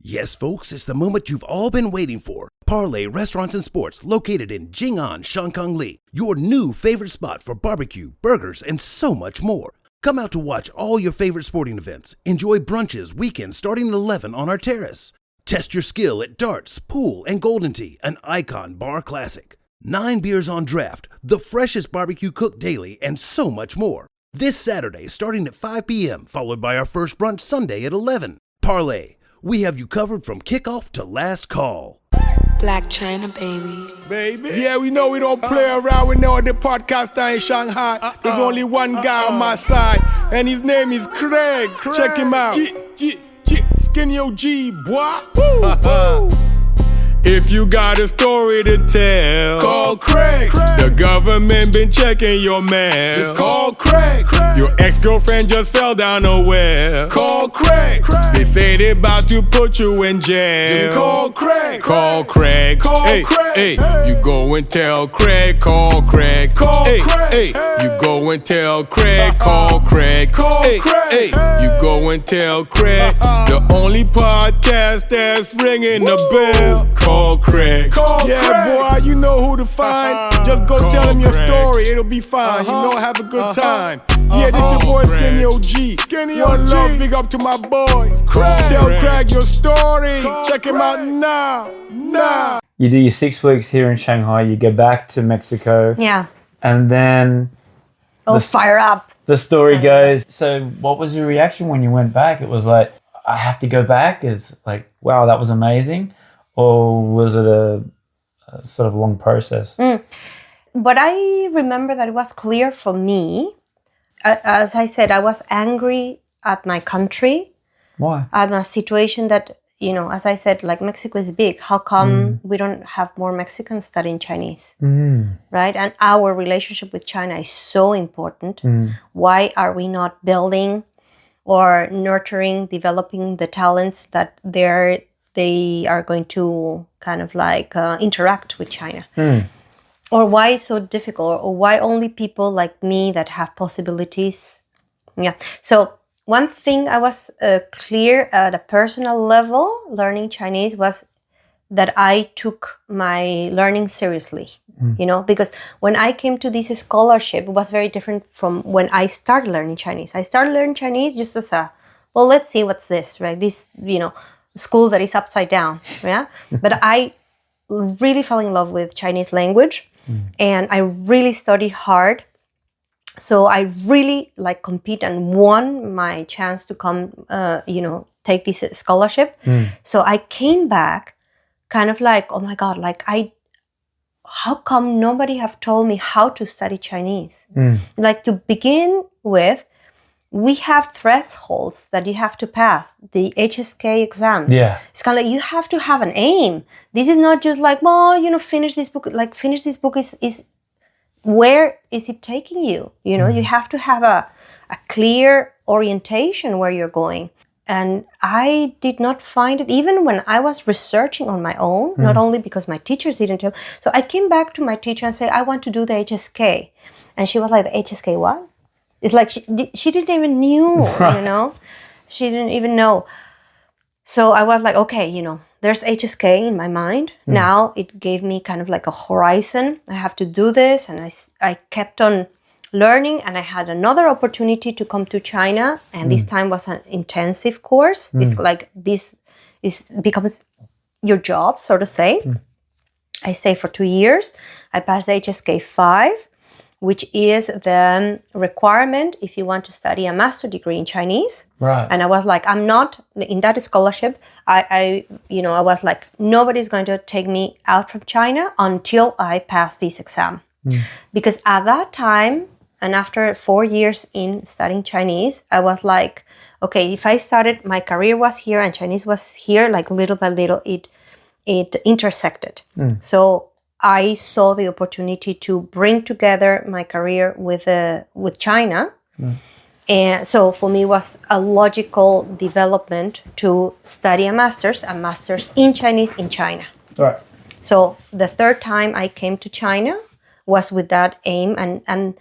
Yes, folks, it's the moment you've all been waiting for. Parlay Restaurants and Sports, located in Jing'an, Shanghai, your new favorite spot for barbecue, burgers, and so much more. Come out to watch all your favorite sporting events. Enjoy brunches weekends starting at 11 on our terrace. Test your skill at darts, pool, and golden tea, an icon bar classic. 9 beers on draft, the freshest barbecue cooked daily, and so much more. This Saturday starting at 5 p.m., followed by our first brunch Sunday at 11. Parlay. We have you covered from kickoff to last call. Black China, baby. Yeah, we know we don't play around. We know the podcaster in Shanghai. There's only one guy on my side, and his name is Craig. Check him out. Skinny OG, boy. If you got a story to tell, call Craig. The government been checking your mail. Just call Craig. Your ex-girlfriend just fell down a well. Call Craig. They say they about to put you in jail. Just call Craig. Call Craig. Call Craig. Hey, you go and tell Craig. Call Craig. Call Craig. Hey, you go and tell Craig. Call Craig. Call Craig. Hey, you go and tell Craig. The only podcast that's ringing the bell. Call Craig. Yeah, boy, you know who to find. Just go tell him your story, it'll be fine. You know, have a good time. Yeah, this your boy Skinny OG. One love, big up to my boys. Tell Craig your story. Check him out now. You do your 6 weeks here in Shanghai. You go back to Mexico. Yeah. And then Fire up. The story goes. So, what was your reaction when you went back? It was like, I have to go back. It's like, wow, that was amazing. Or was it a sort of long process? But I remember that it was clear for me. As I said, I was angry at my country. Why? At a situation that, you know, as I said, like Mexico is big. How come we don't have more Mexicans studying Chinese? Right? And our relationship with China is so important. Why are we not building or nurturing, developing the talents that they are going to kind of like interact with China? Or why it's so difficult? Or why only people like me that have possibilities? Yeah. So one thing I was clear at a personal level learning Chinese was that I took my learning seriously, you know, because when I came to this scholarship, it was very different from when I started learning Chinese. I started learning Chinese just as well, let's see what's this, right? This, you know, school that is upside down, yeah? But I really fell in love with Chinese language and I really studied hard. So I really like compete and won my chance to come, you know, take this scholarship. So I came back kind of like, oh my God, like how come nobody have told me how to study Chinese? Like to begin with, we have thresholds that you have to pass, the HSK exams. Yeah. It's kind of like you have to have an aim. This is not just like, well, you know, finish this book. Like finish this book is where is it taking you? You know, you have to have a clear orientation where you're going. And I did not find it, even when I was researching on my own, not only because my teachers didn't tell. So I came back to my teacher and said, I want to do the HSK. And she was like, the HSK what? It's like she didn't even knew, you know? She didn't even know. So I was like, okay, you know, there's HSK in my mind. Now it gave me kind of like a horizon. I have to do this. And I kept on learning, and I had another opportunity to come to China. And this time was an intensive course. It's like this becomes your job, so to say. I stayed for 2 years. I passed HSK 5. Which is the requirement if you want to study a master degree in Chinese. Right. And I was like, I'm not in that scholarship. I was like, nobody's going to take me out from China until I pass this exam. Because at that time, and after 4 years in studying Chinese, I was like, okay, if I started, my career was here and Chinese was here, like little by little, it intersected. So I saw the opportunity to bring together my career with China. And so for me, it was a logical development to study a master's in Chinese in China. Right. So the third time I came to China was with that aim and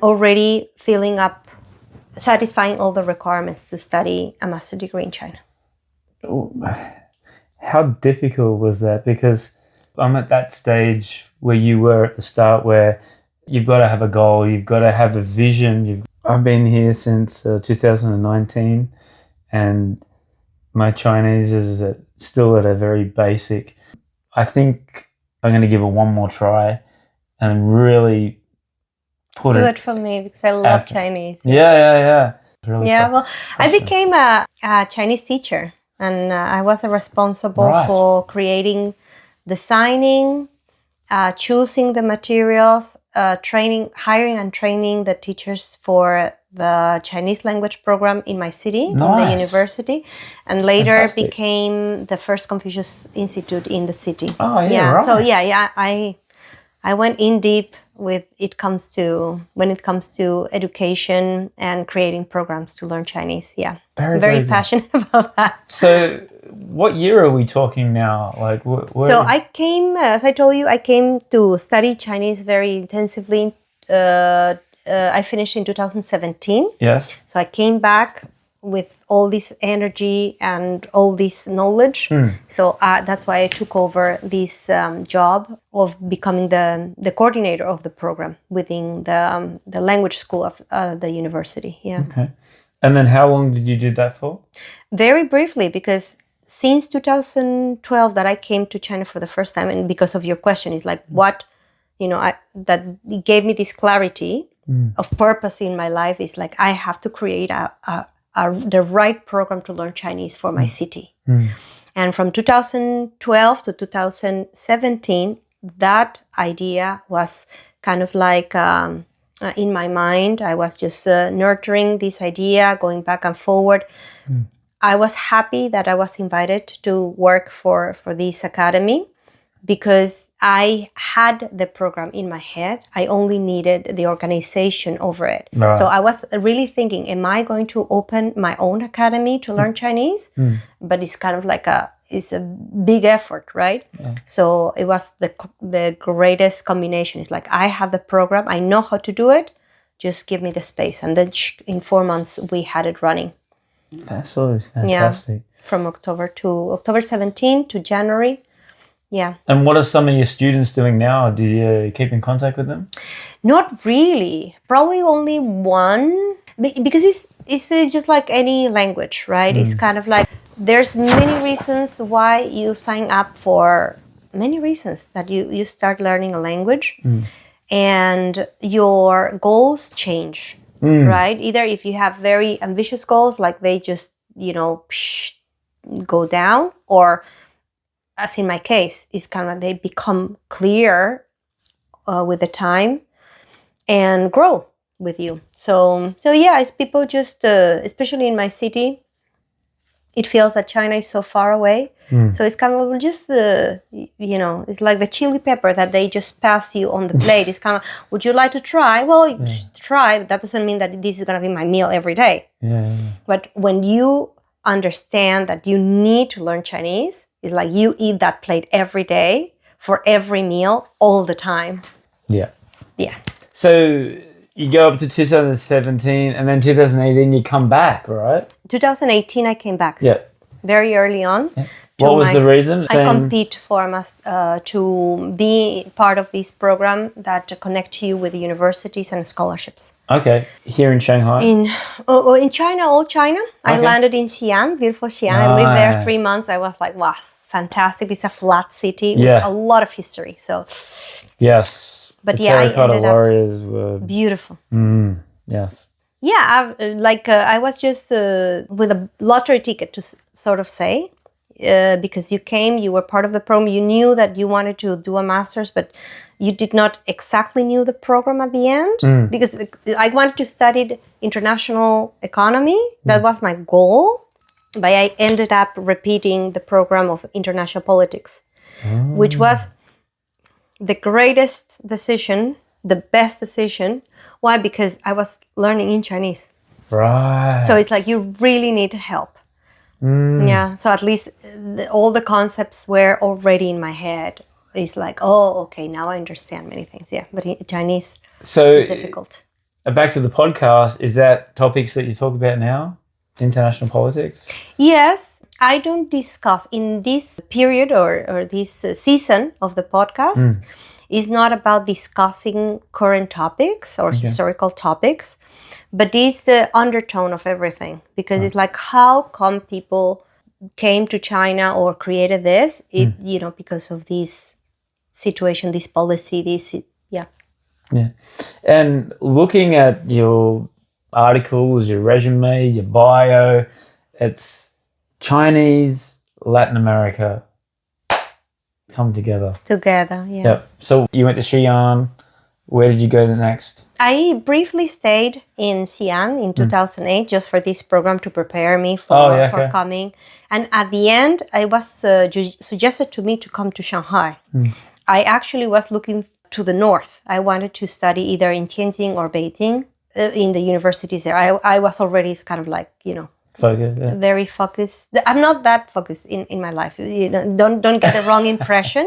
already satisfying all the requirements to study a master's degree in China. how difficult was that? Because I'm at that stage where you were at the start, where you've got to have a goal, you've got to have a vision. I've been here since 2019, and my Chinese is still at a very basic. I think I'm going to give it one more try and really put Do it for me because I love Chinese. Yeah. Really well, I became a Chinese teacher, and I was responsible for creating, designing, choosing the materials, hiring and training the teachers for the Chinese language program in my city, in the university, and later became the first Confucius Institute in the city. Oh, yeah, right. So I went in deep when it comes to education and creating programs to learn Chinese. Yeah, very passionate about that. So, what year are we talking now? Like, so I came, as I told you, I came to study Chinese very intensively. I finished in 2017. Yes. So I came back with all this energy and all this knowledge. So that's why I took over this job of becoming the coordinator of the program within the language school of the university. Yeah. Okay. And then how long did you do that for? Very briefly, because since 2012 that I came to China for the first time, and because of your question, is like what, that it gave me this clarity of purpose in my life. Is like I have to create the right program to learn Chinese for my city. And from 2012 to 2017, that idea was kind of like in my mind. I was just nurturing this idea, going back and forward. I was happy that I was invited to work for this academy because I had the program in my head. I only needed the organization over it. Right. So I was really thinking, am I going to open my own academy to learn Chinese? But it's kind of like it's a big effort, right? Yeah. So it was the greatest combination. It's like, I have the program, I know how to do it, just give me the space. And then in 4 months, we had it running. That's always fantastic. Yeah, from October 17 to January. Yeah. And what are some of your students doing now? Do you keep in contact with them? Not really. Probably only one. Because it's just like any language, right? It's kind of like there's many reasons why you sign up for many reasons that you start learning a language. And your goals change, right? Either if you have very ambitious goals, like they just, go down, or as in my case, it's kind of they become clear with the time and grow with you. So yeah, it's people just, especially in my city, it feels that China is so far away. So it's kind of just, it's like the chili pepper that they just pass you on the plate. It's kind of, would you like to try? Well, try. But that doesn't mean that this is going to be my meal every day. Yeah. But when you understand that you need to learn Chinese, it's like you eat that plate every day for every meal all the time. Yeah. Yeah. So you go up to 2017 and then 2018 you come back, right? 2018 I came back. Yeah. Very early on. Yeah. What was the reason? I compete for to be part of this program that connect you with universities and scholarships. Okay. Here in Shanghai? In China, all China. Okay. I landed in Xi'an, beautiful Xi'an. I lived there 3 months. I was like, wow, fantastic. It's a flat city with a lot of history. So yes. But the terracotta warriors were beautiful. Yes. Yeah, I was just with a lottery ticket to sort of say, because you were part of the program, you knew that you wanted to do a master's, but you did not exactly knew the program at the end, because I wanted to study international economy. That was my goal, but I ended up repeating the program of international politics, which was the greatest decision, the best decision. Why? Because I was learning in Chinese. Right. So it's like you really need help. Yeah. So at least all the concepts were already in my head. It's like, oh, okay, now I understand many things. Yeah. But Chinese is difficult. Back to the podcast, is that topics that you talk about now? International politics? Yes. I don't discuss in this period or this season of the podcast. Is not about discussing current topics or historical topics, but is the undertone of everything, because it's like, how come people came to China or created this? Because of this situation, this policy, Yeah. And looking at your articles, your resume, your bio, it's Chinese, Latin America come together. Yeah. Yep. So you went to Xi'an. Where did you go next? I briefly stayed in Xi'an in 2008 just for this program to prepare me for coming. And at the end, I was suggested to me to come to Shanghai. I actually was looking to the north. I wanted to study either in Tianjin or Beijing in the universities there. I was already kind of like, Focus, very focused. I'm not that focused in my life. Don't get the wrong impression.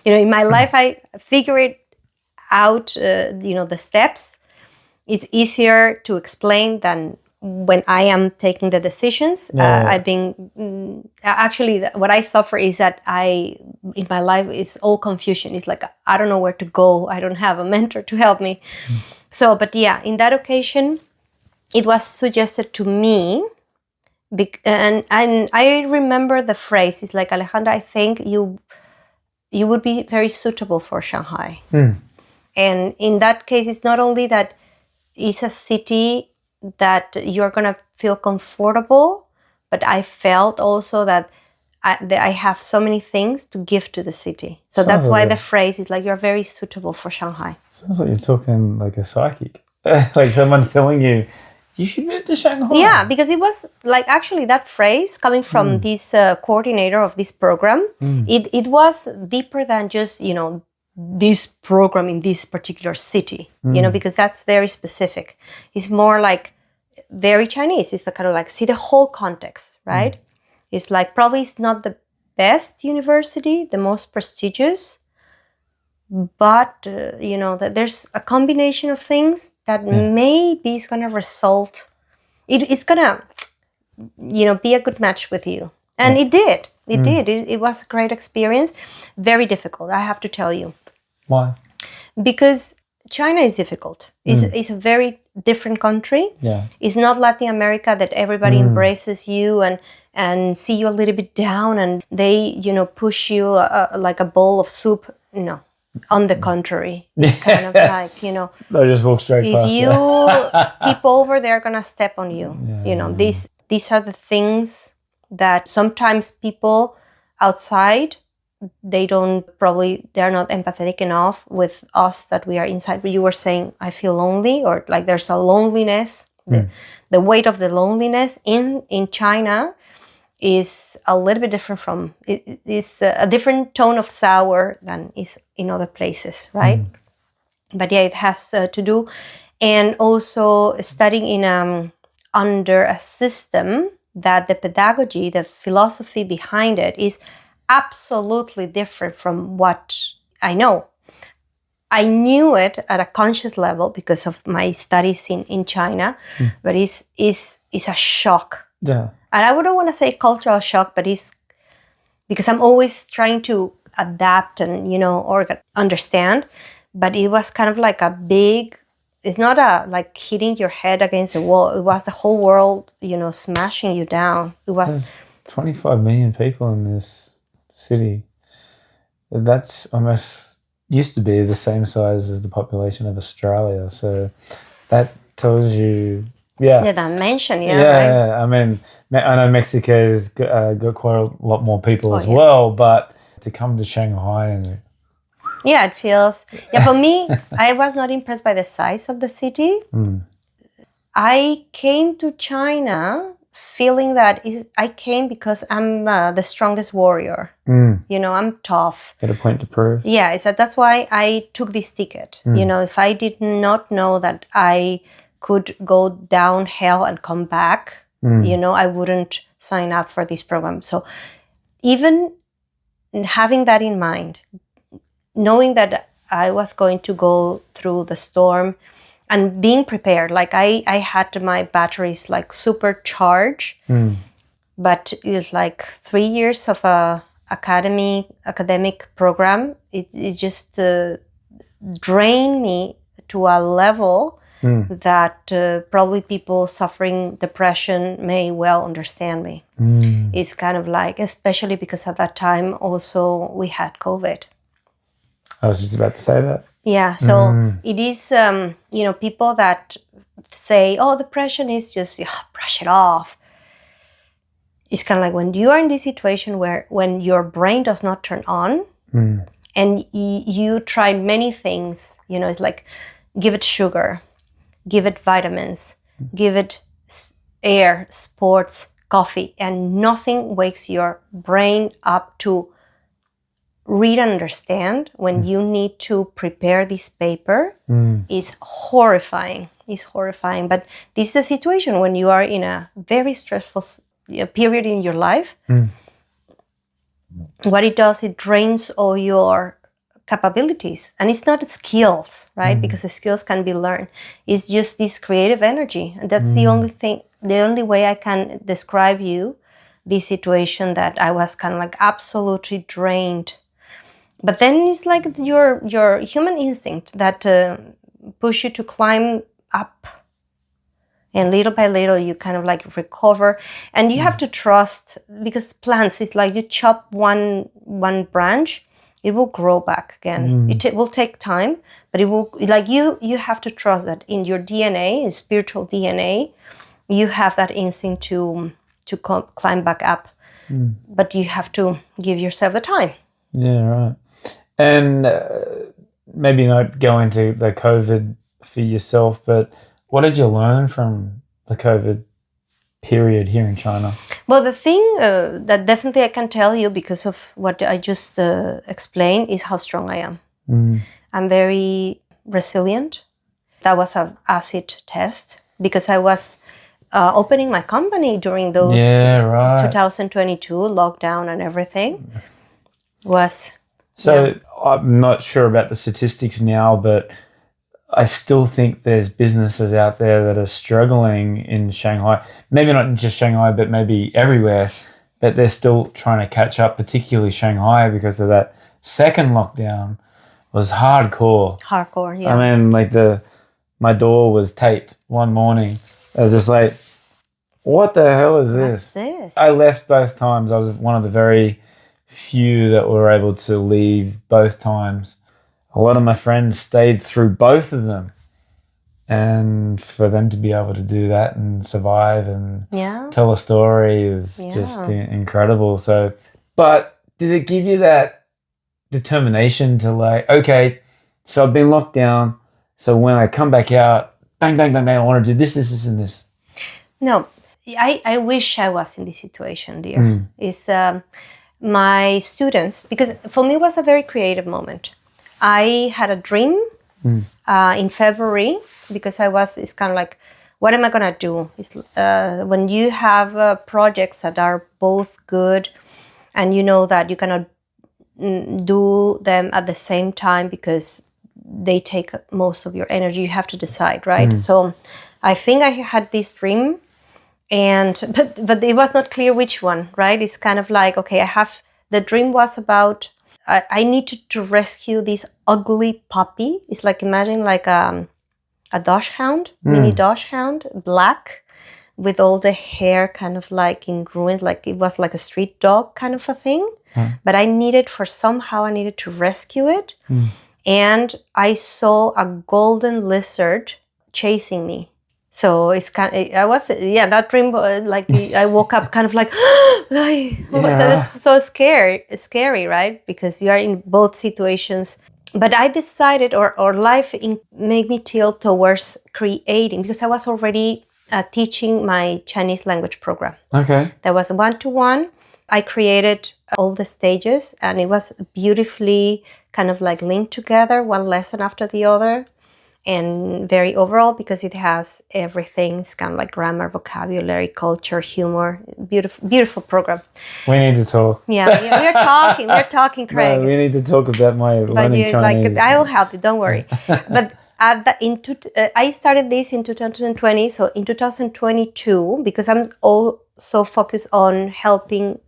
In my life, I figure it out, the steps. It's easier to explain than when I am taking the decisions. I've been actually what I suffer is that in my life is all confusion. It's like I don't know where to go. I don't have a mentor to help me. So, but yeah, in that occasion, it was suggested to me, and I remember the phrase. It's like, Alejandra, I think you would be very suitable for Shanghai. And in that case, it's not only that it's a city that you're going to feel comfortable, but I felt also that I have so many things to give to the city. So that's why the phrase is like, you're very suitable for Shanghai. Sounds like you're talking like a psychic. Like someone's telling you, you should move to Shanghai. Yeah, because it was like actually that phrase coming from this coordinator of this program, it was deeper than just, this program in this particular city, because that's very specific. It's more like very Chinese. It's the kind of like, see the whole context, right? It's like, probably it's not the best university, the most prestigious, but, that there's a combination of things that maybe is going to result, it's going to, be a good match with you. And it did. It did. It was a great experience. Very difficult, I have to tell you. Why? Because China is difficult. It's a very different country. Yeah. It's not Latin America that everybody embraces you and see you a little bit down and they, push you like a bowl of soup. No. On the contrary, it's kind of like, They'll just walk straight past. If you tip over, they're going to step on you. These are the things that sometimes people outside, they're not empathetic enough with us that we are inside. But you were saying, I feel lonely, or like there's a loneliness. The weight of the loneliness in China is a little bit different from, it's a different tone of sour than is in other places, right? But yeah, it has to do, and also studying in under a system that the pedagogy, the philosophy behind it is absolutely different from what I know. I knew it at a conscious level because of my studies in China, but it's a shock. Yeah. And I wouldn't want to say cultural shock, but it's because I'm always trying to adapt and, or understand. But it was kind of like it's not like hitting your head against the wall. It was the whole world, smashing you down. It was... There's 25 million people in this city. That's almost used to be the same size as the population of Australia. So that tells you... Yeah. The dimension, right? I mean, I know Mexico's got quite a lot more people as well, but to come to Shanghai and... Yeah, it feels... Yeah, for me, I was not impressed by the size of the city. I came to China feeling that I came because I'm the strongest warrior. I'm tough. Got a point to prove. Yeah, that's why I took this ticket. If I did not know that I could go down hell and come back, I wouldn't sign up for this program. So even having that in mind, knowing that I was going to go through the storm and being prepared, like I had my batteries like supercharged, but it's like 3 years of a academic program. It just drained me to a level that probably people suffering depression may well understand me. It's kind of like, especially because at that time also we had COVID. I was just about to say that. Yeah, so it is, people that say, oh, depression is just, brush it off. It's kind of like when you are in this situation where when your brain does not turn on and you try many things, it's like give it sugar, give it vitamins, give it air, sports, coffee, and nothing wakes your brain up to read and understand when you need to prepare this paper is horrifying. It's horrifying. But this is a situation when you are in a very stressful period in your life. What it does, it drains all your capabilities. And it's not skills, right? Because the skills can be learned. It's just this creative energy. And that's the only thing, the only way I can describe you this situation, that I was kind of like absolutely drained. But then it's like your human instinct that push you to climb up. And little by little, you kind of like recover. And you have to trust, because plants, it's like you chop one branch, it will grow back again. It will take time, but it will, like you have to trust that in your DNA, in spiritual DNA, you have that instinct to climb back up. But you have to give yourself the time. Yeah, right. And maybe not go into the COVID for yourself, but what did you learn from the COVID period here in China? Well, the thing that definitely I can tell you, because of what I just explained, is how strong I am. I'm very resilient. That was an acid test, because I was opening my company during those 2022 lockdown and everything. I'm not sure about the statistics now, but I still think there's businesses out there that are struggling in Shanghai. Maybe not just Shanghai, but maybe everywhere. But they're still trying to catch up, particularly Shanghai, because of that second lockdown was hardcore. Hardcore, yeah. I mean, like my door was taped one morning. I was just like, what the hell is this? What's this? I left both times. I was one of the very few that were able to leave both times. A lot of my friends stayed through both of them, and for them to be able to do that and survive and tell a story is just incredible. So, but did it give you that determination to like, okay, so I've been locked down, so when I come back out, bang, bang, bang, bang, I want to do this, and this? No, I wish I was in this situation, dear. It's my students, because for me it was a very creative moment. I had a dream in February, because it's kind of like, what am I going to do? It's, when you have projects that are both good and you know that you cannot do them at the same time because they take most of your energy, you have to decide, right? So I think I had this dream, but it was not clear which one, right? It's kind of like, okay, the dream was about, I needed to rescue this ugly puppy. It's like, imagine like a dachshund, mini dachshund, black, with all the hair kind of like in ruins, like it was like a street dog kind of a thing. But I needed to rescue it. And I saw a golden lizard chasing me. So it's that dream, like I woke up kind of like, that is so scary, right? Because you are in both situations. But I decided, or life made me tilt towards creating, because I was already teaching my Chinese language program. Okay. There was 1-to-1. I created all the stages, and it was beautifully kind of like linked together, one lesson after the other. And very overall, because it has everything. It's kind of like grammar, vocabulary, culture, humor. Beautiful program. We need to talk. Yeah, we're talking, Craig. No, we need to talk about my learning Chinese. I will help you, don't worry. But I started this in 2020, so in 2022, because I'm so focused on helping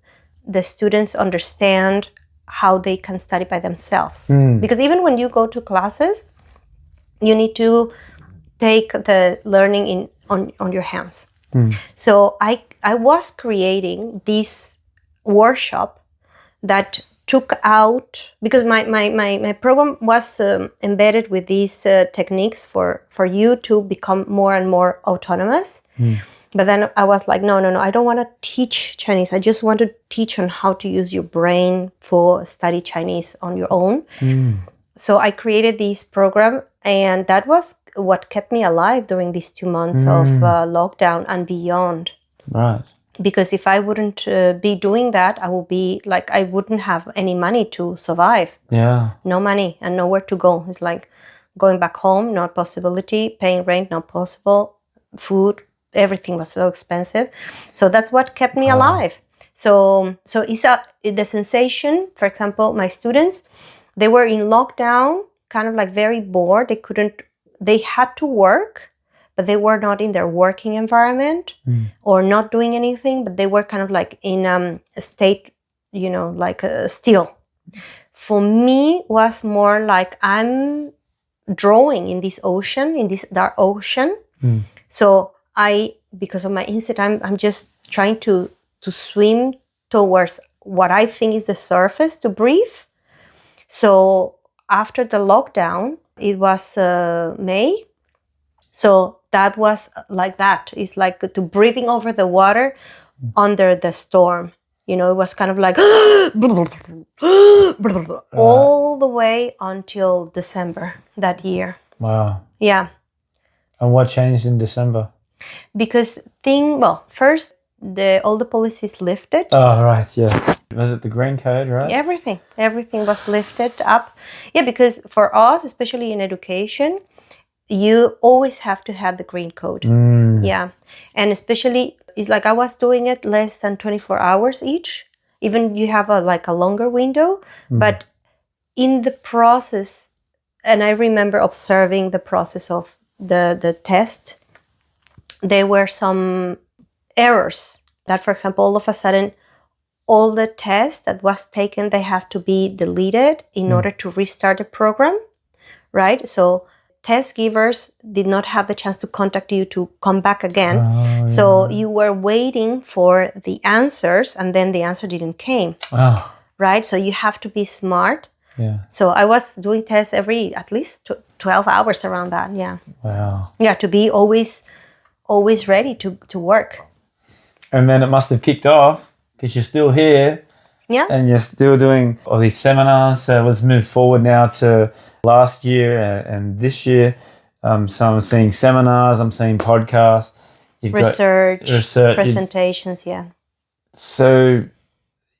the students understand how they can study by themselves. Because even when you go to classes, you need to take the learning on your hands. So I was creating this workshop that took out, because my program was embedded with these techniques for you to become more and more autonomous. But then I was like, no, I don't want to teach Chinese. I just want to teach on how to use your brain for study Chinese on your own. So I created this program, and that was what kept me alive during these 2 months of lockdown and beyond. Right. Because if I wouldn't be doing that, I would be like, I wouldn't have any money to survive. Yeah. No money and nowhere to go. It's like going back home, not possibility. Paying rent, not possible. Food, everything was so expensive. So that's what kept me alive. So it's the sensation. For example, my students, they were in lockdown, kind of like very bored. They had to work, but they were not in their working environment or not doing anything, but they were kind of like in a state, like still. For me, was more like I'm drawing in this ocean, in this dark ocean. So because of my instinct, I'm just trying to swim towards what I think is the surface to breathe. So after the lockdown, it was May. So that was like that. It's like to breathing over the water under the storm. It was kind of like all the way until December that year. Wow. Yeah. And what changed in December? Because first, all the policies lifted. Oh, right, yeah. Was it the green code, right? Everything was lifted up. Yeah, because for us, especially in education, you always have to have the green code. Yeah. And especially, it's like I was doing it less than 24 hours each. Even you have a longer window. But in the process, and I remember observing the process of the test, there were some errors that, for example, all of a sudden, all the tests that was taken, they have to be deleted in order to restart the program, right? So test givers did not have the chance to contact you to come back again. Oh, so you were waiting for the answers, and then the answer didn't came, right? So you have to be smart. Yeah. So I was doing tests every at least 12 hours around that. Yeah. Wow. Yeah, to be always ready to work. And then it must have kicked off because you're still here. Yeah. And you're still doing all these seminars. So let's move forward now to last year and this year. So I'm seeing seminars, I'm seeing podcasts. You've research, got presentations, yeah. So,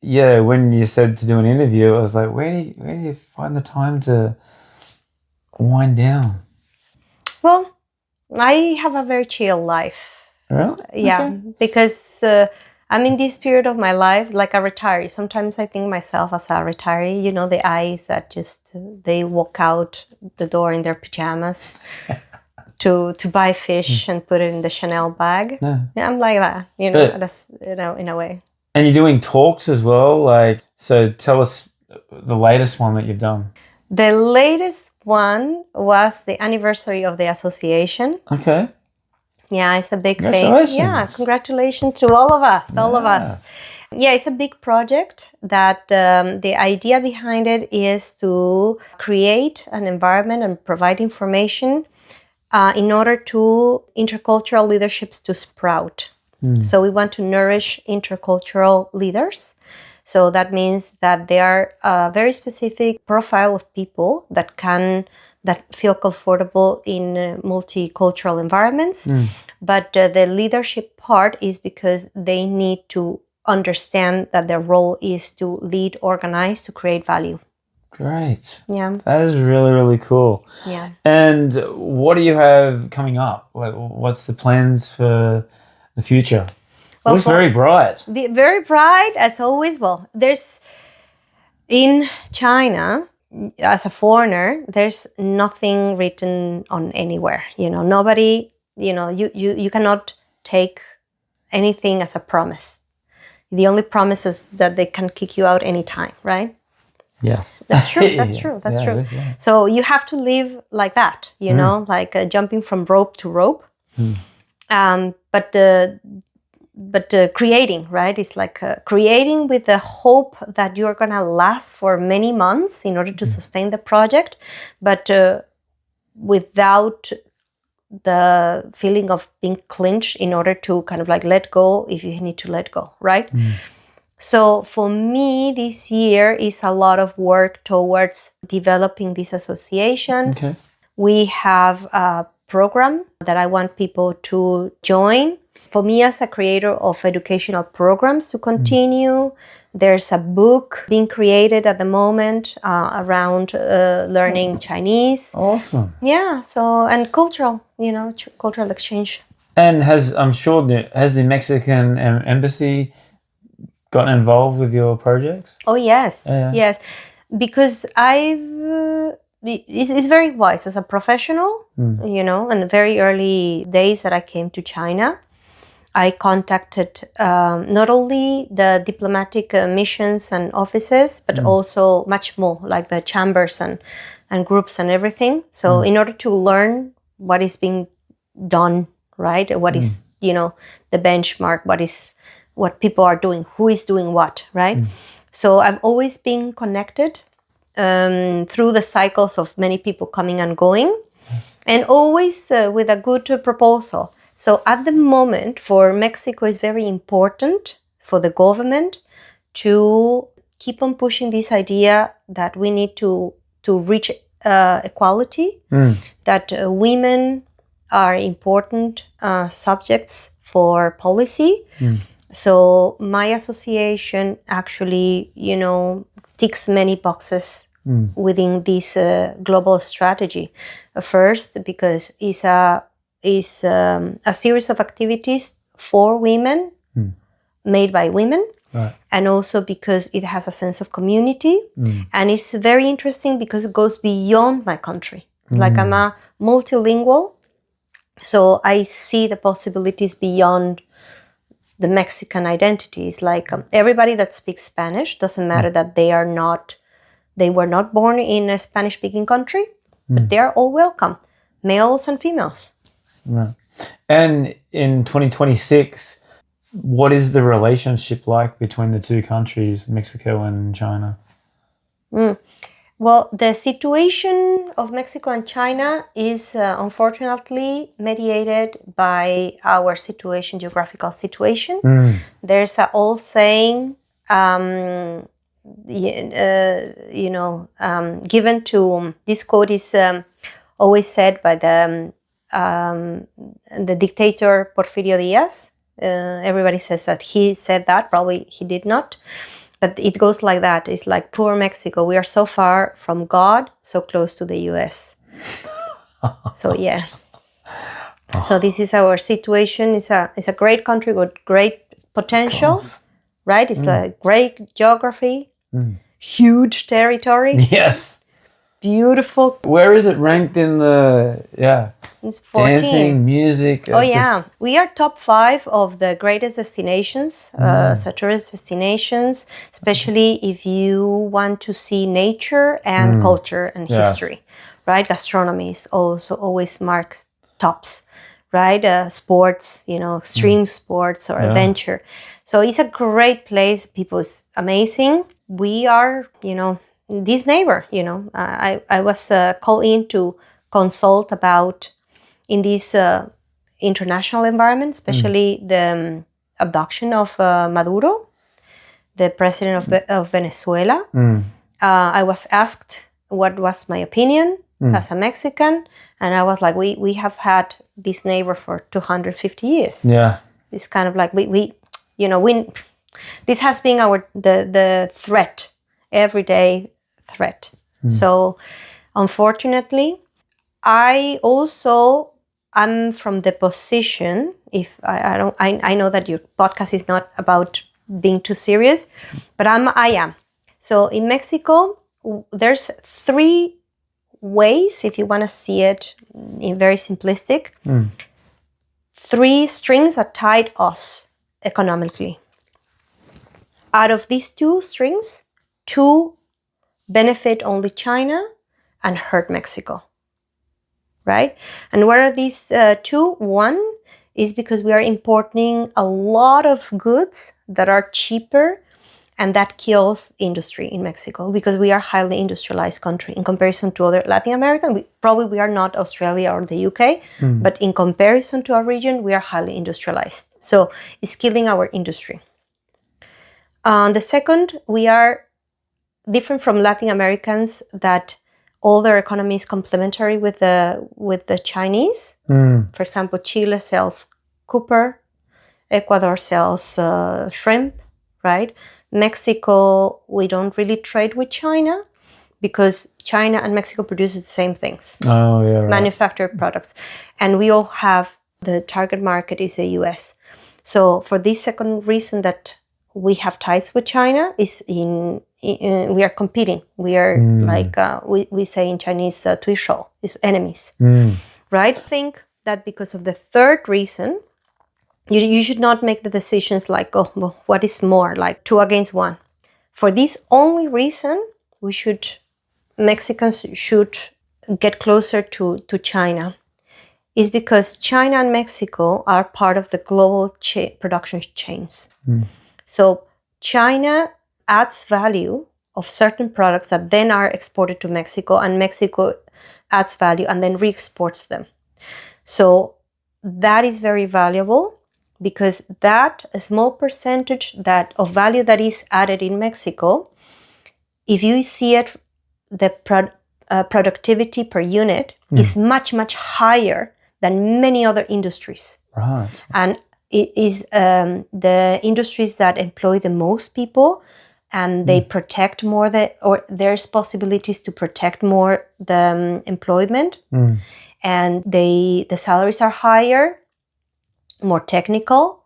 yeah, when you said to do an interview, I was like, where do you find the time to wind down? Well, I have a very chill life. Really? Yeah, Okay. because I'm in this period of my life like a retiree. Sometimes I think myself as a retiree, the eyes that just, they walk out the door in their pajamas to buy fish and put it in the Chanel bag. Yeah, I'm like that, that's, in a way. And you're doing talks as well. So tell us the latest one that you've done. The latest one was the anniversary of the association. Okay. Yeah, it's a big thing. Congratulations. Yeah, congratulations to all of us, Yeah, it's a big project that the idea behind it is to create an environment and provide information in order to intercultural leaderships to sprout. So we want to nourish intercultural leaders. So that means that they are a very specific profile of people that feel comfortable in multicultural environments. But the leadership part is because they need to understand that their role is to lead, organize, to create value. Great. Yeah. That is really, really cool. Yeah. And what do you have coming up? What's the plans for the future? Well, it's very bright. Very bright, as always. Well, there's in China, as a foreigner, there's nothing written on anywhere. Nobody, you cannot take anything as a promise. The only promise is that they can kick you out anytime, right? Yes. That's true. That's true. That's true. It is, yeah. So you have to live like that, you know, like jumping from rope to rope. But creating, right? It's like creating with the hope that you're going to last for many months in order to sustain the project, but without the feeling of being clinched in order to kind of like let go if you need to let go, right? So for me, this year is a lot of work towards developing this association. Okay. We have a program that I want people to join. For me, as a creator of educational programs to continue, there's a book being created at the moment around learning Chinese. Awesome. Yeah, so, and cultural, you know, cultural exchange. And has the Mexican embassy gotten involved with your projects? Oh, yes. Yeah. Yes. Because it's very wise as a professional, you know, in the very early days that I came to China, I contacted not only the diplomatic missions and offices, but also much more like the chambers and groups and everything. So in order to learn what is being done, right? What is, you know, the benchmark, what people are doing, who is doing what, right? So I've always been connected through the cycles of many people coming and going, and always with a good proposal. So at the moment, for Mexico, it's very important for the government to keep on pushing this idea that we need to reach equality, that women are important subjects for policy. So my association actually, you know, ticks many boxes within this global strategy. First, because it's a series of activities for women, made by women, right. And also because it has a sense of community. And it's very interesting because it goes beyond my country. Like I'm a multilingual, so I see the possibilities beyond the Mexican identities. Like everybody that speaks Spanish, doesn't matter that they were not born in a Spanish-speaking country, but they are all welcome, males and females. Right. And in 2026, what is the relationship like between the two countries, Mexico and China? Well, the situation of Mexico and China is unfortunately mediated by our situation, geographical situation. There's an old saying, given to, this quote is always said by the dictator Porfirio Diaz. Everybody says that he said that, probably he did not. But it goes like that. It's like, poor Mexico. We are so far from God, so close to the US. So, yeah. So this is our situation. It's a great country with great potential, right? It's a great geography, huge territory. Yes. Beautiful. Where is it ranked in the, It's 14. dancing, music? Oh, yeah. We are top 5 of the greatest destinations, tourist destinations, especially if you want to see nature and culture and history, right? Gastronomy is also always marks tops, right? Sports, you know, extreme sports or adventure. So it's a great place. People is amazing. We are, you know, this neighbor, you know. I was called in to consult about in this international environment, especially the abduction of Maduro, the president of Venezuela. I was asked what was my opinion as a Mexican, and I was like, we have had this neighbor for 250 years. Yeah. It's kind of like we this has been the threat, everyday threat. So unfortunately, I'm from the position, if I know that your podcast is not about being too serious, but I am. So in Mexico, there's 3 ways, if you want to see it in very simplistic, 3 strings that tied us economically. Out of these two strings, two benefit only China and hurt Mexico, right? And what are these two? One is because we are importing a lot of goods that are cheaper, and that kills industry in Mexico because we are a highly industrialized country in comparison to other Latin American. We are not Australia or the UK, but in comparison to our region, we are highly industrialized. So it's killing our industry. The second, we are different from Latin Americans that all their economy is complementary with the Chinese. For example, Chile sells copper, Ecuador sells shrimp, right? Mexico, we don't really trade with China because China and Mexico produce the same things. Oh, yeah, right. Manufactured products. And we all have, the target market is the US. So for this second reason that we have ties with China is we are competing. We are we say in Chinese, 对手 is enemies, right? I think that because of the third reason, you should not make the decisions like, oh, well, what is more, like 2 against 1. For this only reason, Mexicans should get closer to China, is because China and Mexico are part of the global production chains. So China adds value of certain products that then are exported to Mexico, and Mexico adds value and then re-exports them. So that is very valuable, because that a small percentage of value that is added in Mexico, if you see it, the productivity per unit is much, much higher than many other industries. Right. And it is the industries that employ the most people, and they protect more or there's possibilities to protect more the employment, and the salaries are higher, more technical,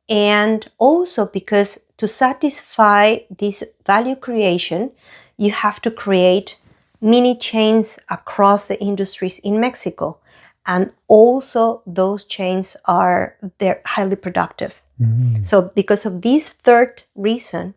and also because to satisfy this value creation, you have to create mini chains across the industries in Mexico, and also those chains they're highly productive. So because of this third reason,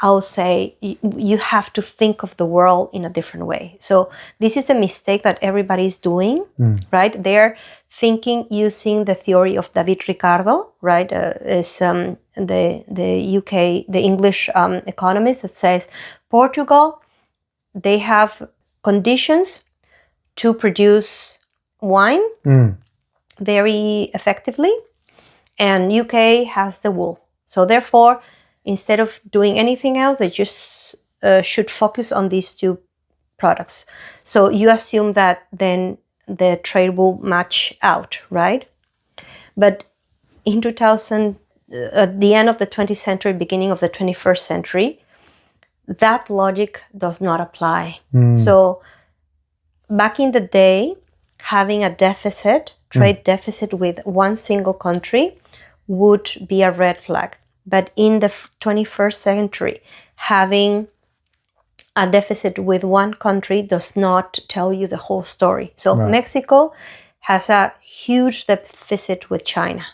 I'll say you have to think of the world in a different way. So this is a mistake that everybody is doing, right? They're thinking using the theory of David Ricardo, right? Is the UK, the English economist that says Portugal, they have conditions to produce wine very effectively, and UK has the wool. So therefore, instead of doing anything else, they just should focus on these two products. So you assume that then the trade will match out, right? But in 2000, at the end of the 20th century, beginning of the 21st century, that logic does not apply. So back in the day, having a trade deficit with one single country would be a red flag. But in the 21st century, having a deficit with one country does not tell you the whole story. So Mexico has a huge deficit with China.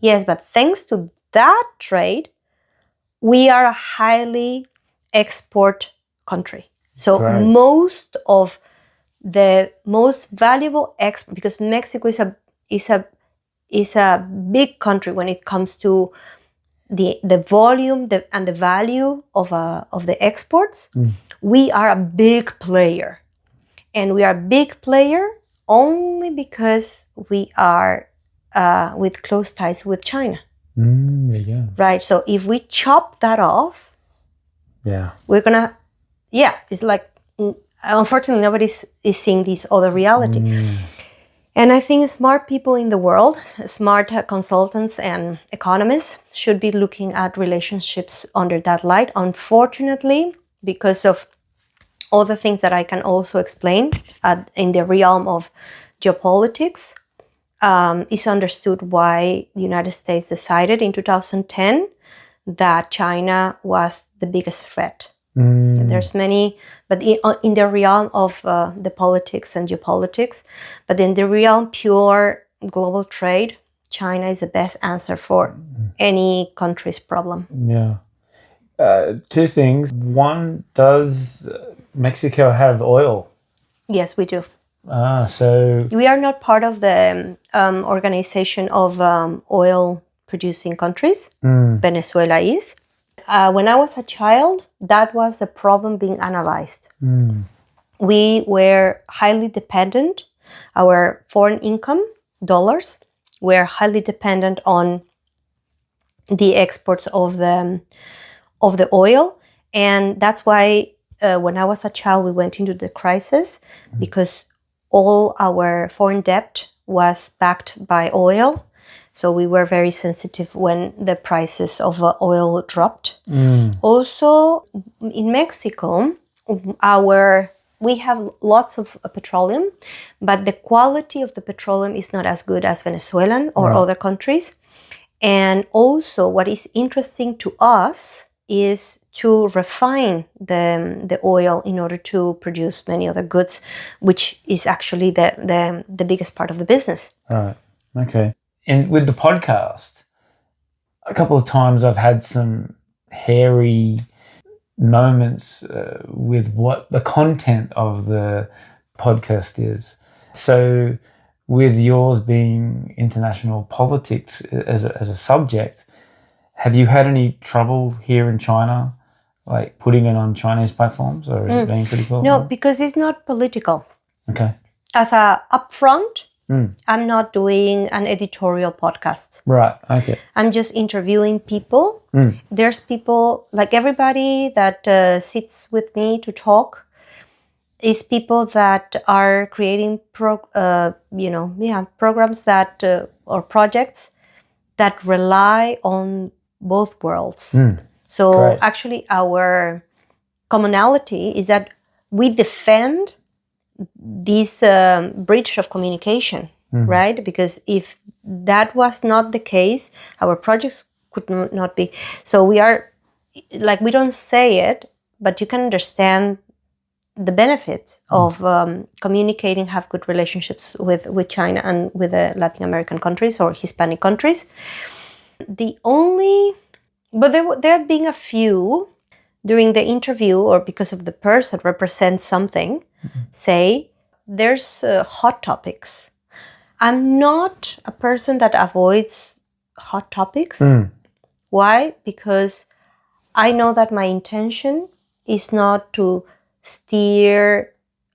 Yes, but thanks to that trade, we are a highly export country. So most of the most valuable export, because Mexico is a big country when it comes to the volume and the value of the exports. We are a big player, and we are a big player only because we are with close ties with China. Right. So if we chop that off, we're gonna, it's like, unfortunately, nobody is seeing this other reality. And I think smart people in the world, smart consultants and economists, should be looking at relationships under that light. Unfortunately, because of all the things that I can also explain in the realm of geopolitics, it's understood why the United States decided in 2010 that China was the biggest threat. There's many, but in the realm of the politics and geopolitics, but in the realm pure global trade, China is the best answer for any country's problem. Yeah. Two things. One, does Mexico have oil? Yes, we do. So we are not part of the organization of oil producing countries. Venezuela is. When I was a child, that was the problem being analyzed. We were highly dependent. Our foreign income, dollars, were highly dependent on the exports of the oil. And that's why when I was a child, we went into the crisis because all our foreign debt was backed by oil. So we were very sensitive when the prices of oil dropped. Also, in Mexico, we have lots of petroleum, but the quality of the petroleum is not as good as Venezuelan or other countries. And also, what is interesting to us is to refine the oil in order to produce many other goods, which is actually the biggest part of the business. Right. Okay. And with the podcast, a couple of times I've had some hairy moments with what the content of the podcast is. So with yours being international politics as a subject, have you had any trouble here in China, like putting it on Chinese platforms, or is it being pretty cool? No, because it's not political. Okay. As a upfront, I'm not doing an editorial podcast. Right. Okay. I'm just interviewing people. There's people, like everybody that sits with me to talk is people that are creating programs that or projects that rely on both worlds. So Great. actually our commonality is that we defend this bridge of communication, right? Because if that was not the case, our projects could not be. So we are, like, we don't say it, but you can understand the benefits of communicating, have good relationships with China and with the Latin American countries or Hispanic countries. There have been a few during the interview, or because of the person represents something, say there's hot topics. I'm not a person that avoids hot topics. Why? Because I know that my intention is not to steer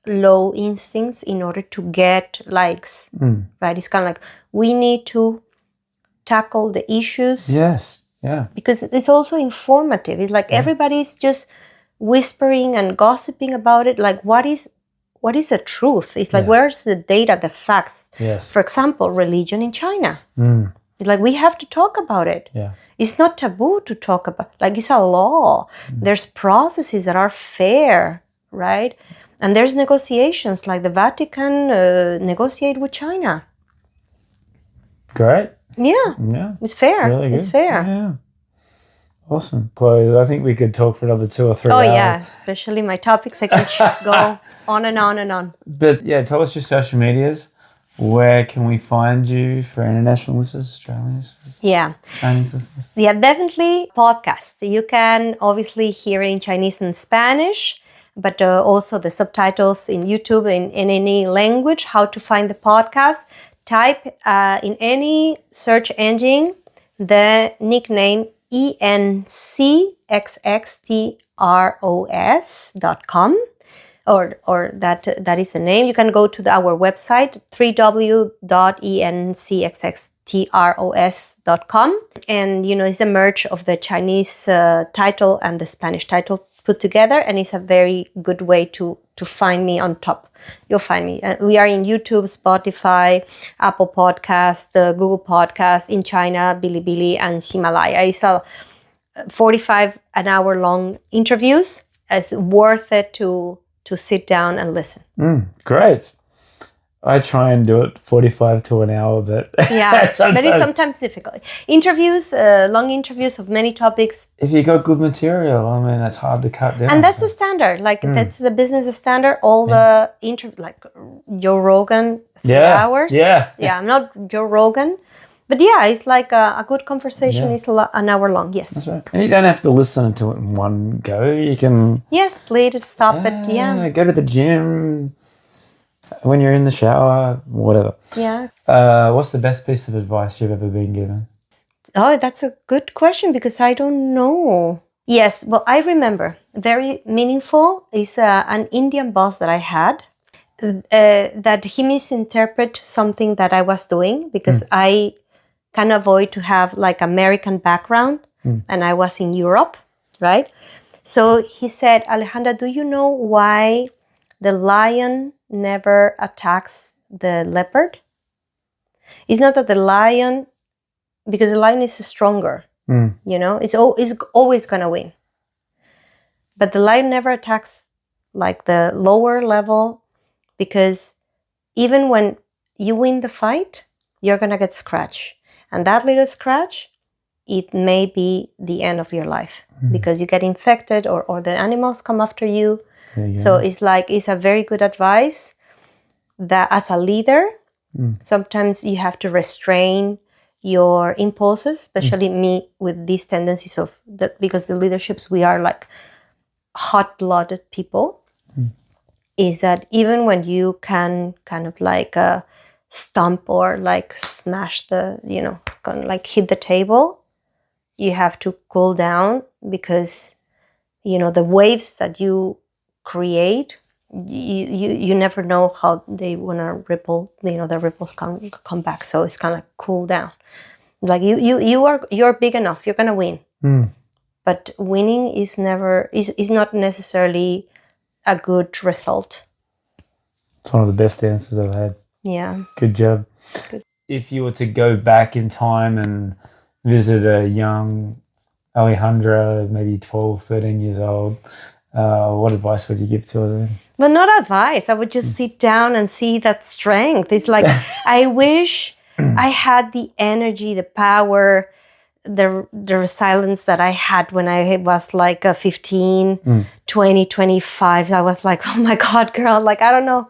low instincts in order to get likes, right? It's kind of like we need to tackle the issues. Yes. Yeah. Because it's also informative. It's like everybody's just whispering and gossiping about it. Like, what is the truth? It's like, where's the data, the facts? Yes. For example, religion in China. It's like, we have to talk about it. Yeah. It's not taboo to talk about. Like, it's a law. There's processes that are fair, right? And there's negotiations, like the Vatican negotiate with China. Great. Yeah. It's fair. Really it's good. fair. Yeah. Awesome. Chloe, I think we could talk for another 2 or 3 hours. Oh, yeah. Especially my topics. I could go on and on and on. But yeah, tell us your social medias. Where can we find you for international listeners, Australians, Chinese listeners? Yeah, definitely podcast. You can obviously hear it in Chinese and Spanish, but also the subtitles in YouTube in any language. How to find the podcast. Type in any search engine the nickname encxxtros.com, or that is the name. You can go to our website www.encxxtros.com, and it's a merge of the Chinese title and the Spanish title put together, and it's a very good way to find me on top. You'll find me. We are in YouTube, Spotify, Apple Podcast, Google Podcast, in China, Bilibili, and Himalaya. It's a 45 an hour long interviews. It's worth it to sit down and listen. Great. I try and do it 45 to an hour, but yeah, but it's sometimes difficult. Interviews, long interviews of many topics. If you got good material, I mean, that's hard to cut down. And that's the standard. Like that's the business standard. All the like Joe Rogan, 3 hours. Yeah. I'm not Joe Rogan, But yeah, it's like a good conversation is an hour long. Yes. That's right. And you don't have to listen to it in one go. You can... Yes, split it, stop it. Yeah. Go to the gym when you're in the shower, whatever. Yeah. What's the best piece of advice you've ever been given? Oh, that's a good question because I don't know. Yes, well, I remember very meaningful is an Indian boss that I had that he misinterpreted something that I was doing because I can avoid to have like American background and I was in Europe, right? So he said, Alejandra, do you know why the lion never attacks the leopard? It's not that the lion, because the lion is stronger, you know, it's always going to win. But the lion never attacks like the lower level because even when you win the fight, you're going to get scratched. And that little scratch, it may be the end of your life because you get infected or the animals come after you. So it's a very good advice that as a leader, sometimes you have to restrain your impulses, especially me with these tendencies of that, because the leaderships, we are like hot-blooded people, is that even when you can kind of like stomp or like smash the, you know, kind of like hit the table, you have to cool down because, you know, the waves that you create, you never know how they want to ripple, you know, the ripples come back. So it's kind of like cool down. Like you're big enough, you're gonna win. But winning is not necessarily a good result. It's one of the best answers I've had. Yeah. Good job. Good. If you were to go back in time and visit a young Alejandra, maybe 12, 13 years old, what advice would you give to her then? But not advice. I would just sit down and see that strength. It's like, I wish I had the energy, the power, the resilience that I had when I was like 15, 20, 25. I was like, oh my God, girl, like, I don't know.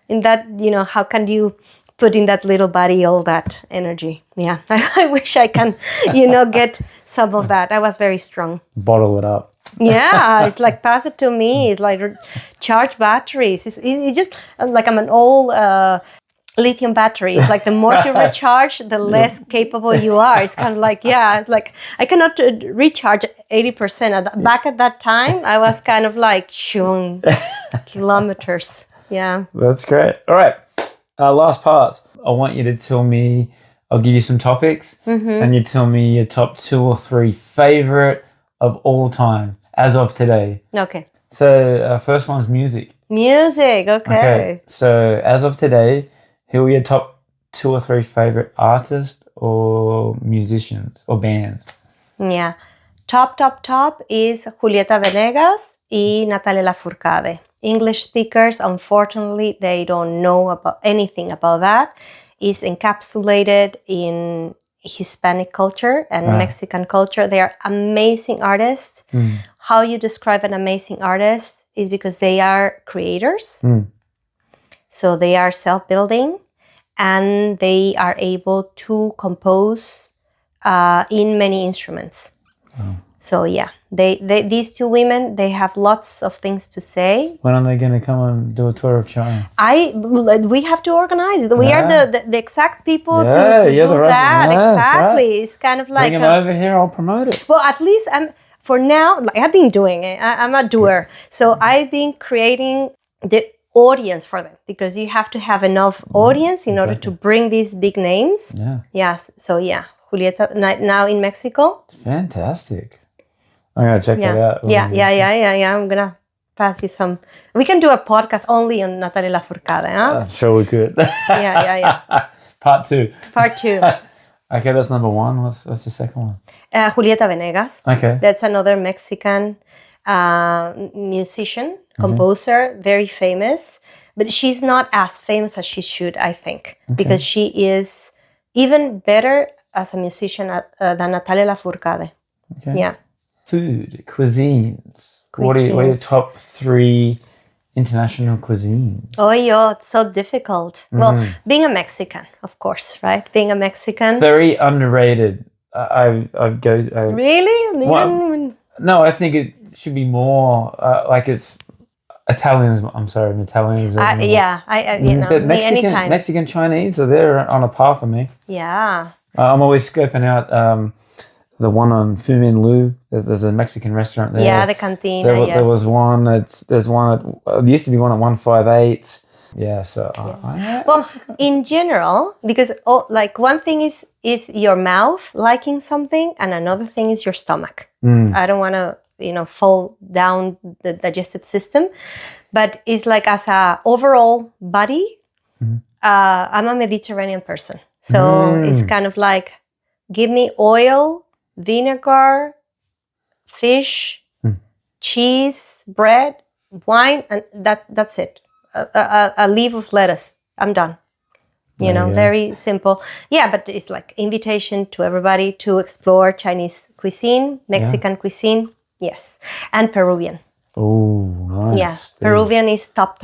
In that, you know, how can you put in that little body all that energy? Yeah, I wish I can, you know, get some of that. I was very strong. Bottle it up. Yeah, it's like pass it to me. It's like charge batteries. It's just like I'm an old lithium battery. It's like the more you recharge, the less capable you are. It's kind of like, yeah, like I cannot recharge 80%. Back at that time, I was kind of like shooing kilometers. Yeah. That's great. All right. Last part. I want you to tell me, I'll give you some topics and you tell me your top 2 or 3 favorite of all time as of today. Okay. So first one's music. Music. Okay. So as of today, who are your top 2 or 3 favorite artists or musicians or bands? Yeah. Top is Julieta Venegas y Natalia Lafourcade. English speakers, unfortunately, they don't know about anything about that. It's encapsulated in Hispanic culture and Mexican culture. They are amazing artists. How you describe an amazing artist is because they are creators. So they are self-building and they are able to compose in many instruments. So yeah, these 2 women, they have lots of things to say. When are they going to come and do a tour of China? We have to organize it. We are the exact people to do right, that. Exactly. Right. It's kind of like bring them over here. I'll promote it. Well, at least for now, like I've been doing it. I'm a doer, so I've been creating the audience for them because you have to have enough audience in order to bring these big names. Yeah. Yes. So yeah, Julieta now in Mexico. Fantastic. I'm going to check that out. Yeah. I'm going to pass you some. We can do a podcast only on Natalia Lafourcade, huh? I'm sure we could. Yeah. Part 2. Okay, that's number 1. What's the second one? Julieta Venegas. Okay. That's another Mexican musician, composer, very famous. But she's not as famous as she should, I think, because she is even better as a musician than Natalia Lafourcade. Okay. Yeah. Food, cuisines. What are your top 3 international cuisine? Oh, yeah, it's so difficult. Well, being a Mexican, of course, right? Being a Mexican. Very underrated. Really? No, I think it should be more like it's Italians. I'm sorry, Italians. But anytime. Mexican Chinese, so they're on a par for me. Yeah. I'm always scoping out the one on Fu Min Lu. There's a Mexican restaurant there. Yeah, the cantina. There was one. There's one. There used to be one at 158. Yeah. So. Well, in general, because one thing is your mouth liking something, and another thing is your stomach. I don't want to fall down the digestive system, but it's like as a overall body. I'm a Mediterranean person, so it's kind of like give me oil, vinegar, fish, cheese, bread, wine, and that's it. A leaf of lettuce. I'm done. Very simple. Yeah, but it's like invitation to everybody to explore Chinese cuisine, Mexican cuisine, yes, and Peruvian. Oh, nice. Yeah, Peruvian is top.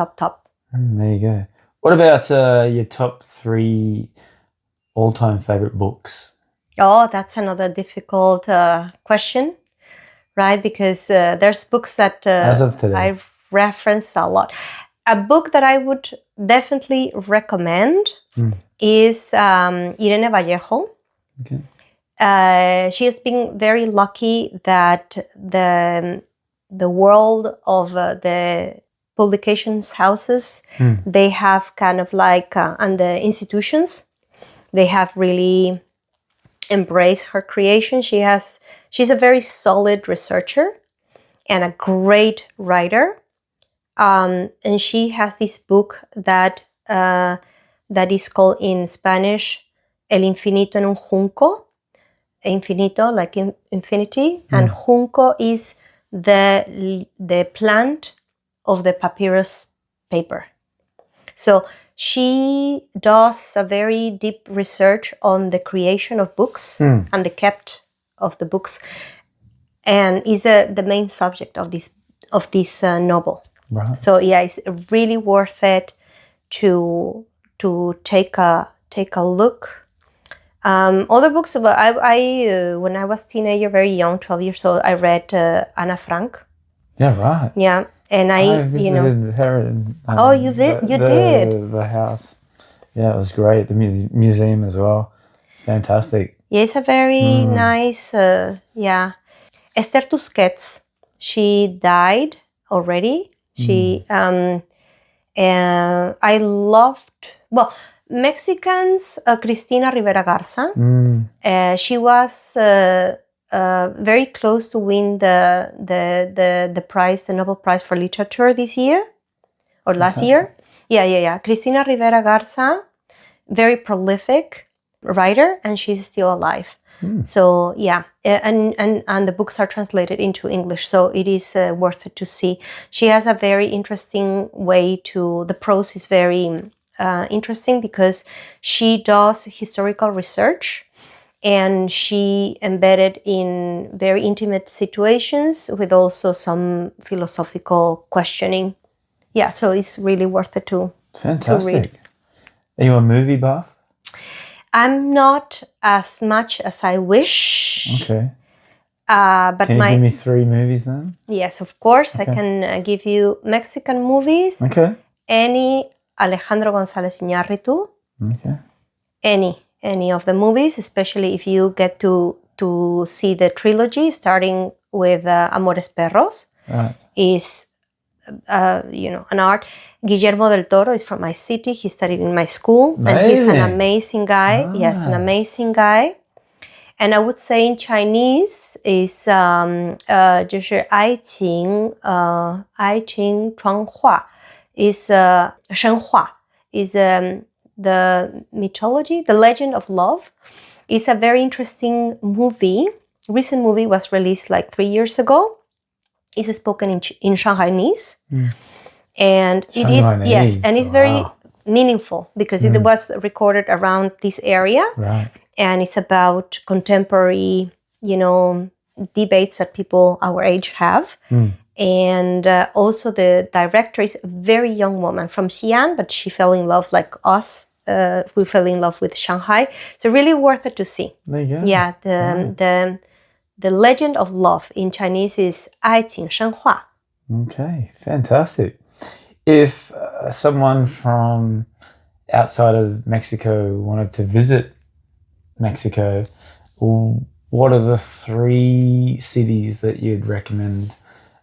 There you go. What about your top 3 all-time favorite books? Oh, that's another difficult question, right? Because there's books that as of today, I reference a lot. A book that I would definitely recommend is Irene Vallejo. Okay. She has been very lucky that the world of the publications houses, they have kind of like, and the institutions, they have really embraced her creation. She's a very solid researcher and a great writer. And she has this book that is called in Spanish El Infinito en un Junco. Infinito, like infinity, and junco is the plant of the papyrus paper. So she does a very deep research on the creation of books and the kept of the books, and is the main subject of this novel. Right. So yeah, it's really worth it to take a look. Other books about I when I was teenager, very young, 12 years old, I read Anna Frank. Yeah, right. Yeah, and I visited her. You did the house. Yeah, it was great. The museum as well. Fantastic. Yeah, it's a very nice. Yeah, Esther Tusquets. She died already. She and I loved Mexicans. Cristina Rivera Garza. She was very close to win the prize, the Nobel Prize for Literature this year or last year. Yeah. Cristina Rivera Garza, very prolific writer, and she's still alive. So yeah, and the books are translated into English, so it is worth it to see. She has a very interesting way to. The prose is very interesting because she does historical research, and she embedded in very intimate situations with also some philosophical questioning. Yeah, so it's really worth it to read. Are you a movie buff? I'm not as much as I wish. Okay. But can you give me 3 movies then? Yes, of course. Okay. I can give you Mexican movies. Okay. Any Alejandro González Iñárritu. Okay. Any of the movies, especially if you get to see the trilogy, starting with Amores Perros. Right. Is an art. Guillermo del Toro is from my city. He studied in my school. Amazing. And he's an amazing guy. Nice. Yes, an amazing guy. And I would say in Chinese is 就是爱情传话 is 神话 is the mythology, the legend of love. Is a very interesting movie. Recent movie was released like 3 years ago. It's spoken in Shanghainese. And it is, yes, and it's very meaningful because it was recorded around this area. Right. And it's about contemporary, debates that people our age have. And also the director is a very young woman from Xi'an, but she fell in love like us. We fell in love with Shanghai. So really worth it to see. There you go. Yeah, the legend of love in Chinese is 爱情神话. Okay, fantastic. If someone from outside of Mexico wanted to visit Mexico, what are the 3 cities that you'd recommend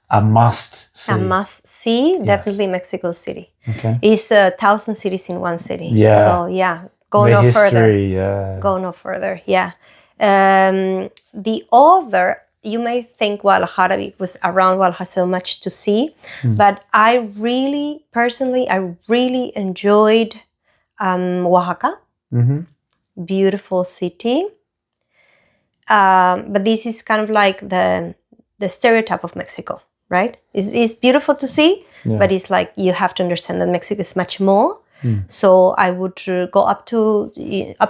a must see? A must see, definitely Mexico City. Okay. It's 1,000 cities in one city. Yeah. So yeah, go The no history, further. yeah. Go no further. Yeah. The other, you may think Guadalajara was around Guadalajara so much to see, but I really enjoyed Oaxaca. Beautiful city. But this is kind of like the stereotype of Mexico, right? It's beautiful to see, but it's like you have to understand that Mexico is much more. So I would go up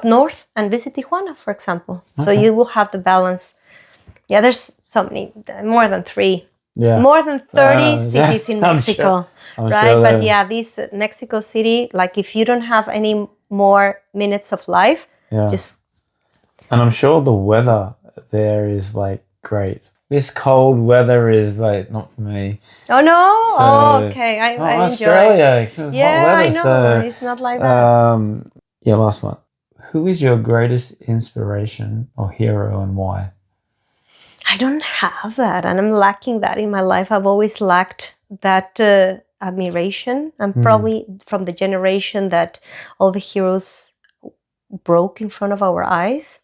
north and visit Tijuana, for example. So you will have the balance. Yeah, there's so many, more than 3. Yeah. More than 30 cities in Mexico, right? Sure But yeah, this Mexico City, like if you don't have any more minutes of life, just... And I'm sure the weather there is like great. This cold weather is like not for me. Oh no! So, okay. I enjoy. Australia, it's hot weather. I know. So, it's not like that. Yeah, last one. Who is your greatest inspiration or hero and why? I don't have that, and I'm lacking that in my life. I've always lacked that admiration. I'm probably from the generation that all the heroes broke in front of our eyes,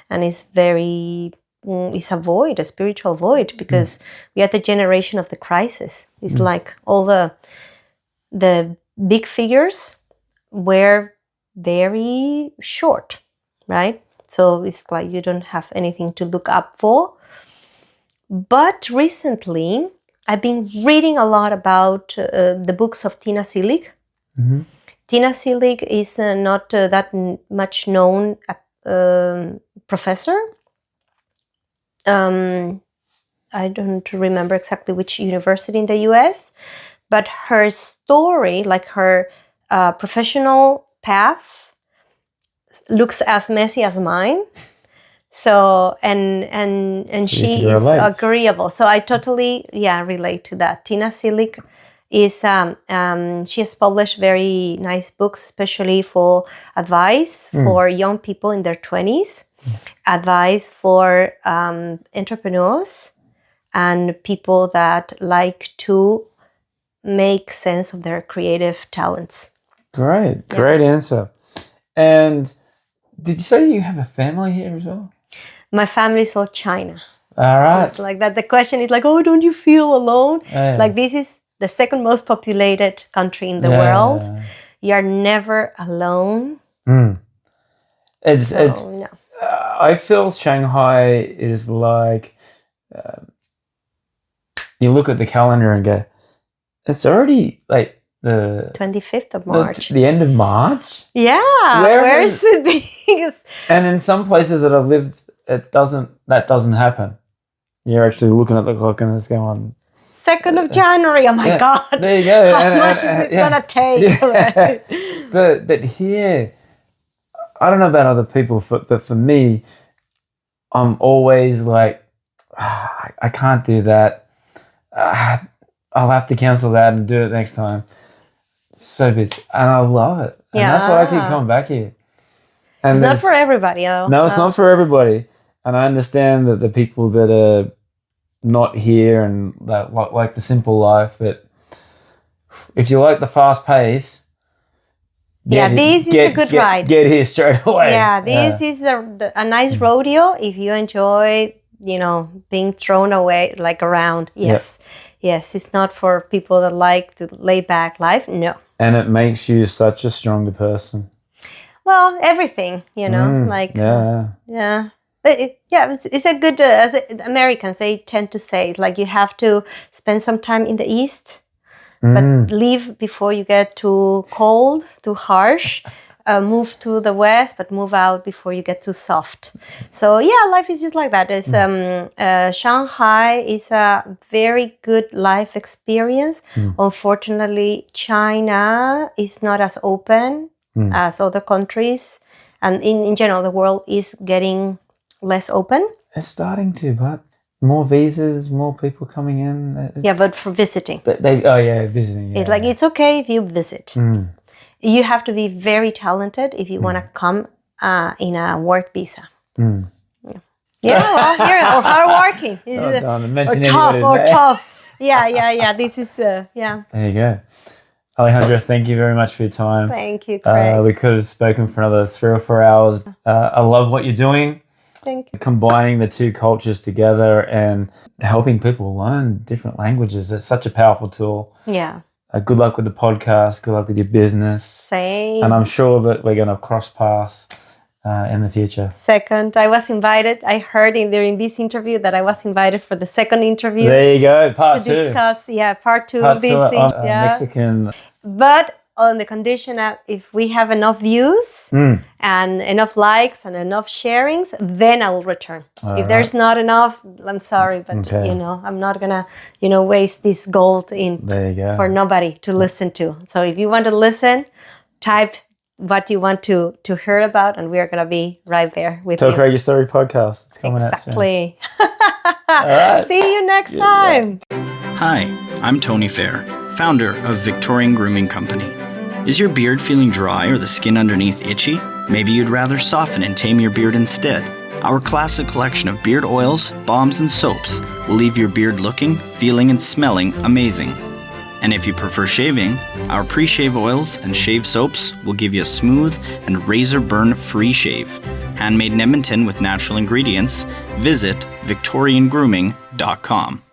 and it's a void, a spiritual void, because we are the generation of the crisis. It's like all the big figures were very short, right? So it's like you don't have anything to look up for. But recently, I've been reading a lot about the books of Tina Seelig. Tina Seelig is not that much known professor. I don't remember exactly which university in the US, but her story, like her professional path, looks as messy as mine. So and So she is agreeable. So I totally relate to that. Tina Seelig is she has published very nice books, especially for advice for young people in their 20s, advice for entrepreneurs and people that like to make sense of their creative talents. Great answer. And did you say you have a family here as well? My family is all China. All right. It's like that. The question is like, oh, don't you feel alone? Like this is the second most populated country in the world. You're never alone. No. I feel Shanghai is like, you look at the calendar and go, it's already like the 25th of March. The end of March? Yeah. Where's the biggest? And in some places that I've lived, that doesn't happen. You're actually looking at the clock and it's going 2nd of January. Oh my God. There you go. How much is it gonna take? Yeah. But here, I don't know about other people, but for me, I'm always like, I can't do that. I'll have to cancel that and do it next time. So busy. And I love it. And that's why I keep coming back here. And it's not for everybody, though. No, it's not for everybody. And I understand that the people that are not here and that like the simple life, but if you like the fast pace, this is a good ride. Get here straight away. Yeah, this is a nice rodeo if you enjoy, being thrown away, like around. Yes. Yes, it's not for people that like to lay back life. No. And it makes you such a stronger person. Well, everything, like... Yeah. It's a good, as Americans, they tend to say, like you have to spend some time in the East, but leave before you get too cold, too harsh. move to the West, but move out before you get too soft. So yeah, life is just like that. Shanghai is a very good life experience. Unfortunately, China is not as open as other countries, and in general, the world is getting less open. It's starting to, but more visas, more people coming in. Yeah, but for visiting. But visiting. Yeah. It's like, it's okay if you visit. You have to be very talented if you want to come in a work visa. Yeah, well, here, or hardworking. Or tough. Yeah. This is, yeah. There you go. Alejandra, thank you very much for your time. Thank you, Craig. We could have spoken for another 3 or 4 hours. I love what you're doing. Thank you. Combining the two cultures together and helping people learn different languages. It's such a powerful tool. Yeah. Good luck with the podcast. Good luck with your business. Same. And I'm sure that we're going to cross paths in the future. Second, I was invited. I heard during this interview that I was invited for the second interview. There you go, part 2. To discuss, part two part of this. Mexican. But on the condition that if we have enough views and enough likes and enough sharings, then I will return. If there's not enough, I'm sorry, but I'm not gonna, waste this gold for nobody to listen to. So if you want to listen, type what you want to hear about, and we are gonna be right there with you. Tell Craig Your Story podcast. It's coming out soon. Exactly. Right. See you next time. Hi, I'm Tony Fair, founder of Victorian Grooming Company. Is your beard feeling dry or the skin underneath itchy? Maybe you'd rather soften and tame your beard instead. Our classic collection of beard oils, balms, and soaps will leave your beard looking, feeling, and smelling amazing. And if you prefer shaving, our pre-shave oils and shave soaps will give you a smooth and razor burn-free shave. Handmade in Edmonton with natural ingredients. Visit victoriangrooming.com.